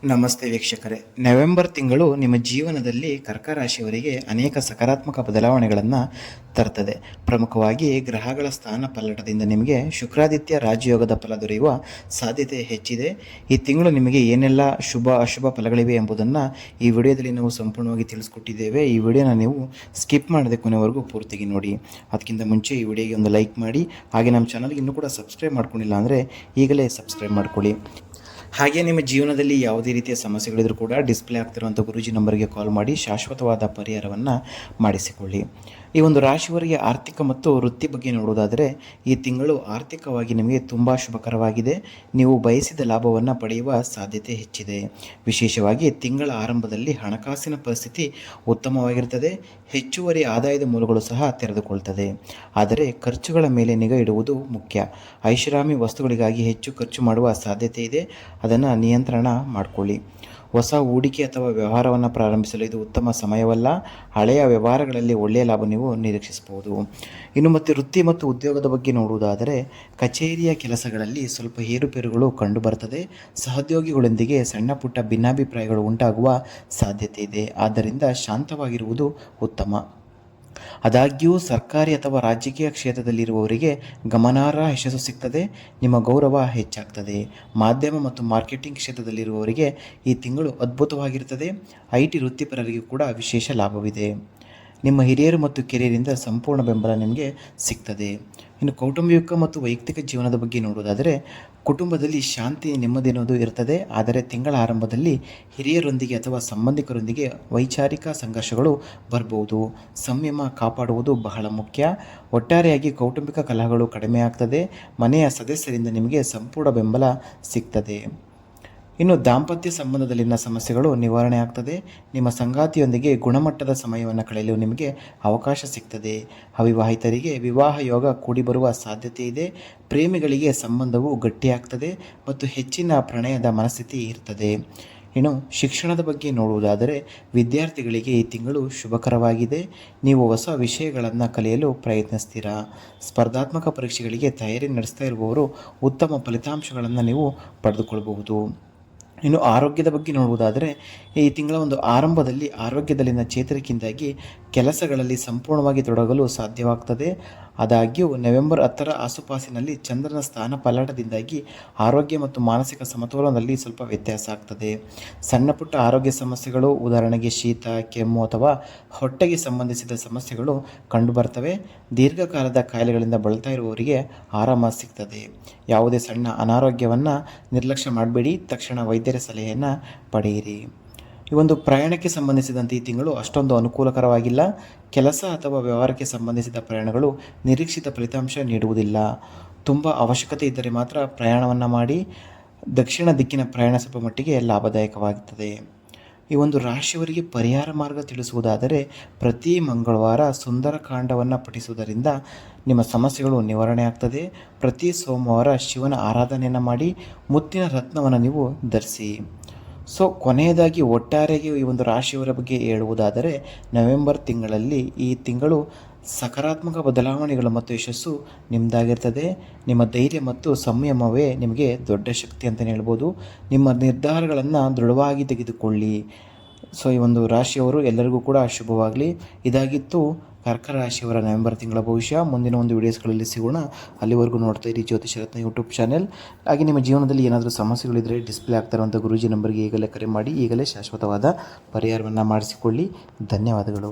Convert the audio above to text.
ನಮಸ್ತೆ ವೀಕ್ಷಕರೇ. ನವೆಂಬರ್ ತಿಂಗಳು ನಿಮ್ಮ ಜೀವನದಲ್ಲಿ ಕರ್ಕ ರಾಶಿಯವರಿಗೆ ಅನೇಕ ಸಕಾರಾತ್ಮಕ ಬದಲಾವಣೆಗಳನ್ನು ತರ್ತದೆ. ಪ್ರಮುಖವಾಗಿ ಗ್ರಹಗಳ ಸ್ಥಾನ ಪಲ್ಲಟದಿಂದ ನಿಮಗೆ ಶುಕ್ರಾದಿತ್ಯ ರಾಜಯೋಗದ ಫಲ ದೊರೆಯುವ ಸಾಧ್ಯತೆ ಹೆಚ್ಚಿದೆ. ಈ ತಿಂಗಳು ನಿಮಗೆ ಏನೆಲ್ಲ ಶುಭ ಅಶುಭ ಫಲಗಳಿವೆ ಎಂಬುದನ್ನು ಈ ವಿಡಿಯೋದಲ್ಲಿ ನಾವು ಸಂಪೂರ್ಣವಾಗಿ ತಿಳಿಸ್ಕೊಟ್ಟಿದ್ದೇವೆ. ಈ ವಿಡಿಯೋನ ನೀವು ಸ್ಕಿಪ್ ಮಾಡದೆ ಕೊನೆವರೆಗೂ ಪೂರ್ತಿಯಾಗಿ ನೋಡಿ. ಅದಕ್ಕಿಂತ ಮುಂಚೆ ಈ ವಿಡಿಯೋಗೆ ಒಂದು ಲೈಕ್ ಮಾಡಿ, ಹಾಗೆ ನಮ್ಮ ಚಾನಲ್ಗೆ ಇನ್ನೂ ಕೂಡ ಸಬ್ಸ್ಕ್ರೈಬ್ ಮಾಡ್ಕೊಂಡಿಲ್ಲ ಅಂದರೆ ಈಗಲೇ ಸಬ್ಸ್ಕ್ರೈಬ್ ಮಾಡ್ಕೊಳ್ಳಿ. ಹಾಗೆ ನಿಮ್ಮ ಜೀವನದಲ್ಲಿ ಯಾವುದೇ ರೀತಿಯ ಸಮಸ್ಯೆಗಳಿದ್ರೂ ಕೂಡ ಡಿಸ್ಪ್ಲೇ ಆಗ್ತಿರುವಂಥ ಗುರೂಜಿ ನಂಬರ್ಗೆ ಕಾಲ್ ಮಾಡಿ ಶಾಶ್ವತವಾದ ಪರಿಹಾರವನ್ನು ಮಾಡಿಸಿಕೊಳ್ಳಿ. ಈ ಒಂದು ರಾಶಿಯವರಿಗೆ ಆರ್ಥಿಕ ಮತ್ತು ವೃತ್ತಿ ಬಗ್ಗೆ ನೋಡುವುದಾದರೆ ಈ ತಿಂಗಳು ಆರ್ಥಿಕವಾಗಿ ನಿಮಗೆ ತುಂಬ ಶುಭಕರವಾಗಿದೆ. ನೀವು ಬಯಸಿದ ಲಾಭವನ್ನು ಪಡೆಯುವ ಸಾಧ್ಯತೆ ಹೆಚ್ಚಿದೆ. ವಿಶೇಷವಾಗಿ ತಿಂಗಳ ಆರಂಭದಲ್ಲಿ ಹಣಕಾಸಿನ ಪರಿಸ್ಥಿತಿ ಉತ್ತಮವಾಗಿರುತ್ತದೆ. ಹೆಚ್ಚುವರಿ ಆದಾಯದ ಮೂಲಗಳು ಸಹ ತೆರೆದುಕೊಳ್ತದೆ. ಆದರೆ ಖರ್ಚುಗಳ ಮೇಲೆ ನಿಗಾ ಇಡುವುದು ಮುಖ್ಯ. ಐಷಾರಾಮಿ ವಸ್ತುಗಳಿಗಾಗಿ ಹೆಚ್ಚು ಖರ್ಚು ಮಾಡುವ ಸಾಧ್ಯತೆ ಇದೆ. ಅದನ್ನು ನಿಯಂತ್ರಣ ಮಾಡಿಕೊಳ್ಳಿ. ಹೊಸ ಹೂಡಿಕೆ ಅಥವಾ ವ್ಯವಹಾರವನ್ನು ಪ್ರಾರಂಭಿಸಲು ಇದು ಉತ್ತಮ ಸಮಯವಲ್ಲ. ಹಳೆಯ ವ್ಯವಹಾರಗಳಲ್ಲಿ ಒಳ್ಳೆಯ ಲಾಭ ನೀವು ನಿರೀಕ್ಷಿಸಬಹುದು. ಇನ್ನು ಮತ್ತು ವೃತ್ತಿ ಮತ್ತು ಉದ್ಯೋಗದ ಬಗ್ಗೆ ನೋಡುವುದಾದರೆ ಕಚೇರಿಯ ಕೆಲಸಗಳಲ್ಲಿ ಸ್ವಲ್ಪ ಏರುಪೇರುಗಳು ಕಂಡುಬರ್ತದೆ. ಸಹೋದ್ಯೋಗಿಗಳೊಂದಿಗೆ ಸಣ್ಣ ಪುಟ್ಟ ಭಿನ್ನಾಭಿಪ್ರಾಯಗಳು ಉಂಟಾಗುವ ಸಾಧ್ಯತೆ ಇದೆ. ಆದ್ದರಿಂದ ಶಾಂತವಾಗಿರುವುದು ಉತ್ತಮ. ಆದಾಗ್ಯೂ ಸರ್ಕಾರಿ ಅಥವಾ ರಾಜಕೀಯ ಕ್ಷೇತ್ರದಲ್ಲಿರುವವರಿಗೆ ಗಮನಾರ್ಹ ಯಶಸ್ಸು ಸಿಗ್ತದೆ. ನಿಮ್ಮ ಗೌರವ ಹೆಚ್ಚಾಗ್ತದೆ. ಮಾಧ್ಯಮ ಮತ್ತು ಮಾರ್ಕೆಟಿಂಗ್ ಕ್ಷೇತ್ರದಲ್ಲಿರುವವರಿಗೆ ಈ ತಿಂಗಳು ಅದ್ಭುತವಾಗಿರುತ್ತದೆ. IT ವೃತ್ತಿಪರರಿಗೂ ಕೂಡ ವಿಶೇಷ ಲಾಭವಿದೆ. ನಿಮ್ಮ ಹಿರಿಯರು ಮತ್ತು ಕಿರಿಯರಿಂದ ಸಂಪೂರ್ಣ ಬೆಂಬಲ ನಿಮಗೆ ಸಿಗ್ತದೆ. ಇನ್ನು ಕೌಟುಂಬಿಕ ಮತ್ತು ವೈಯಕ್ತಿಕ ಜೀವನದ ಬಗ್ಗೆ ನೋಡುವುದಾದರೆ ಕುಟುಂಬದಲ್ಲಿ ಶಾಂತಿ ನೆಮ್ಮದಿ ಅನ್ನೋದು ಇರ್ತದೆ. ಆದರೆ ತಿಂಗಳ ಆರಂಭದಲ್ಲಿ ಹಿರಿಯರೊಂದಿಗೆ ಅಥವಾ ಸಂಬಂಧಿಕರೊಂದಿಗೆ ವೈಚಾರಿಕ ಸಂಘರ್ಷಗಳು ಬರ್ಬೋದು. ಸಂಯಮ ಕಾಪಾಡುವುದು ಬಹಳ ಮುಖ್ಯ. ಒಟ್ಟಾರೆಯಾಗಿ ಕೌಟುಂಬಿಕ ಕಲಹಗಳು ಕಡಿಮೆ ಆಗ್ತದೆ. ಮನೆಯ ಸದಸ್ಯರಿಂದ ನಿಮಗೆ ಸಂಪೂರ್ಣ ಬೆಂಬಲ ಸಿಗ್ತದೆ. ಇನ್ನು ದಾಂಪತ್ಯ ಸಂಬಂಧದಲ್ಲಿನ ಸಮಸ್ಯೆಗಳು ನಿವಾರಣೆ ಆಗ್ತದೆ. ನಿಮ್ಮ ಸಂಗಾತಿಯೊಂದಿಗೆ ಗುಣಮಟ್ಟದ ಸಮಯವನ್ನು ಕಳೆಯಲು ನಿಮಗೆ ಅವಕಾಶ ಸಿಗ್ತದೆ. ಅವಿವಾಹಿತರಿಗೆ ವಿವಾಹ ಯೋಗ ಕೂಡಿಬರುವ ಸಾಧ್ಯತೆ ಇದೆ. ಪ್ರೇಮಿಗಳಿಗೆ ಸಂಬಂಧವು ಗಟ್ಟಿಯಾಗ್ತದೆ ಮತ್ತು ಹೆಚ್ಚಿನ ಪ್ರಣಯದ ಮನಸ್ಥಿತಿ ಇರ್ತದೆ. ಇನ್ನು ಶಿಕ್ಷಣದ ಬಗ್ಗೆ ನೋಡುವುದಾದರೆ ವಿದ್ಯಾರ್ಥಿಗಳಿಗೆ ಈ ತಿಂಗಳು ಶುಭಕರವಾಗಿದೆ. ನೀವು ಹೊಸ ವಿಷಯಗಳನ್ನು ಕಲಿಯಲು ಪ್ರಯತ್ನಿಸ್ತೀರಾ. ಸ್ಪರ್ಧಾತ್ಮಕ ಪರೀಕ್ಷೆಗಳಿಗೆ ತಯಾರಿ ನಡೆಸ್ತಾ ಇರುವವರು ಉತ್ತಮ ಫಲಿತಾಂಶಗಳನ್ನು ನೀವು ಪಡೆದುಕೊಳ್ಳಬಹುದು. ಇನ್ನು ಆರೋಗ್ಯದ ಬಗ್ಗೆ ನೋಡುವುದಾದರೆ ಈ ತಿಂಗಳ ಒಂದು ಆರಂಭದಲ್ಲಿ ಆರೋಗ್ಯದಲ್ಲಿನ ಚೇತರಿಕೆಯಿಂದಾಗಿ ಕೆಲಸಗಳಲ್ಲಿ ಸಂಪೂರ್ಣವಾಗಿ ತೊಡಗಲು ಸಾಧ್ಯವಾಗ್ತದೆ. ಆದಾಗ್ಯೂ ನವೆಂಬರ್ 10ರ ಆಸುಪಾಸಿನಲ್ಲಿ ಚಂದ್ರನ ಸ್ಥಾನ ಪಲ್ಲಟದಿಂದಾಗಿ ಆರೋಗ್ಯ ಮತ್ತು ಮಾನಸಿಕ ಸಮತೋಲನದಲ್ಲಿ ಸ್ವಲ್ಪ ವ್ಯತ್ಯಾಸ ಆಗ್ತದೆ. ಸಣ್ಣ ಪುಟ್ಟ ಆರೋಗ್ಯ ಸಮಸ್ಯೆಗಳು, ಉದಾಹರಣೆಗೆ ಶೀತ, ಕೆಮ್ಮು ಅಥವಾ ಹೊಟ್ಟೆಗೆ ಸಂಬಂಧಿಸಿದ ಸಮಸ್ಯೆಗಳು ಕಂಡುಬರ್ತವೆ. ದೀರ್ಘಕಾಲದ ಕಾಯಿಲೆಗಳಿಂದ ಬಳಲ್ತಾ ಇರುವವರಿಗೆ ಆರಾಮ ಸಿಗ್ತದೆ. ಯಾವುದೇ ಸಣ್ಣ ಅನಾರೋಗ್ಯವನ್ನು ನಿರ್ಲಕ್ಷ್ಯ ಮಾಡಬೇಡಿ. ತಕ್ಷಣ ವೈದ್ಯರ ಸಲಹೆಯನ್ನು ಪಡೆಯಿರಿ. ಈ ಒಂದು ಪ್ರಯಾಣಕ್ಕೆ ಸಂಬಂಧಿಸಿದಂತೆ ಈ ತಿಂಗಳು ಅಷ್ಟೊಂದು ಅನುಕೂಲಕರವಾಗಿಲ್ಲ. ಕೆಲಸ ಅಥವಾ ವ್ಯವಹಾರಕ್ಕೆ ಸಂಬಂಧಿಸಿದ ಪ್ರಯಾಣಗಳು ನಿರೀಕ್ಷಿತ ಫಲಿತಾಂಶ ನೀಡುವುದಿಲ್ಲ. ತುಂಬ ಅವಶ್ಯಕತೆ ಇದ್ದರೆ ಮಾತ್ರ ಪ್ರಯಾಣವನ್ನು ಮಾಡಿ. ದಕ್ಷಿಣ ದಿಕ್ಕಿನ ಪ್ರಯಾಣ ಸ್ವಲ್ಪ ಮಟ್ಟಿಗೆ ಲಾಭದಾಯಕವಾಗುತ್ತದೆ. ಈ ಒಂದು ರಾಶಿಯವರಿಗೆ ಪರಿಹಾರ ಮಾರ್ಗ ತಿಳಿಸುವುದಾದರೆ ಪ್ರತಿ ಮಂಗಳವಾರ ಸುಂದರಕಾಂಡವನ್ನು ಪಠಿಸುವುದರಿಂದ ನಿಮ್ಮ ಸಮಸ್ಯೆಗಳು ನಿವಾರಣೆ ಆಗ್ತದೆ. ಪ್ರತಿ ಸೋಮವಾರ ಶಿವನ ಆರಾಧನೆಯನ್ನು ಮಾಡಿ. ಮುತ್ತಿನ ರತ್ನವನ್ನು ನೀವು ಧರಿಸಿ. ಕೊನೆಯದಾಗಿ ಒಟ್ಟಾರೆಯಾಗಿ ಈ ಒಂದು ರಾಶಿಯವರ ಬಗ್ಗೆ ಹೇಳುವುದಾದರೆ ನವೆಂಬರ್ ತಿಂಗಳಲ್ಲಿ ಈ ತಿಂಗಳು ಸಕಾರಾತ್ಮಕ ಬದಲಾವಣೆಗಳು ಮತ್ತು ಯಶಸ್ಸು ನಿಮ್ಮದಾಗಿರ್ತದೆ. ನಿಮ್ಮ ಧೈರ್ಯ ಮತ್ತು ಸಂಯಮವೇ ನಿಮಗೆ ದೊಡ್ಡ ಶಕ್ತಿ ಅಂತಲೇ ಹೇಳ್ಬೋದು. ನಿಮ್ಮ ನಿರ್ಧಾರಗಳನ್ನು ದೃಢವಾಗಿ ತೆಗೆದುಕೊಳ್ಳಿ. ಈ ಒಂದು ರಾಶಿಯವರು ಎಲ್ಲರಿಗೂ ಕೂಡ ಶುಭವಾಗಲಿ. ಇದಾಗಿತ್ತು ಕರ್ಕ ರಾಶಿಯವರ ನವೆಂಬರ್ ತಿಂಗಳ ಭವಿಷ್ಯ. ಮುಂದಿನ ಒಂದು ವಿಡಿಯೋಸ್ಗಳಲ್ಲಿ ಸಿಗೋಣ. ಅಲ್ಲಿವರೆಗೂ ನೋಡ್ತಾ ಇರಿ ಜ್ಯೋತಿಷ ರತ್ನ ಯೂಟ್ಯೂಬ್ ಚಾನೆಲ್. ಹಾಗೆ ನಿಮ್ಮ ಜೀವನದಲ್ಲಿ ಏನಾದರೂ ಸಮಸ್ಯೆಗಳಿದ್ದರೆ ಡಿಸ್ಪ್ಲೇ ಆಗ್ತಾರಂಥ ಗುರೂಜಿ ನಂಬರ್ಗೆ ಈಗಲೇ ಕರೆ ಮಾಡಿ. ಈಗಲೇ ಶಾಶ್ವತವಾದ ಪರಿಹಾರವನ್ನು ಮಾಡಿಸಿಕೊಳ್ಳಿ. ಧನ್ಯವಾದಗಳು.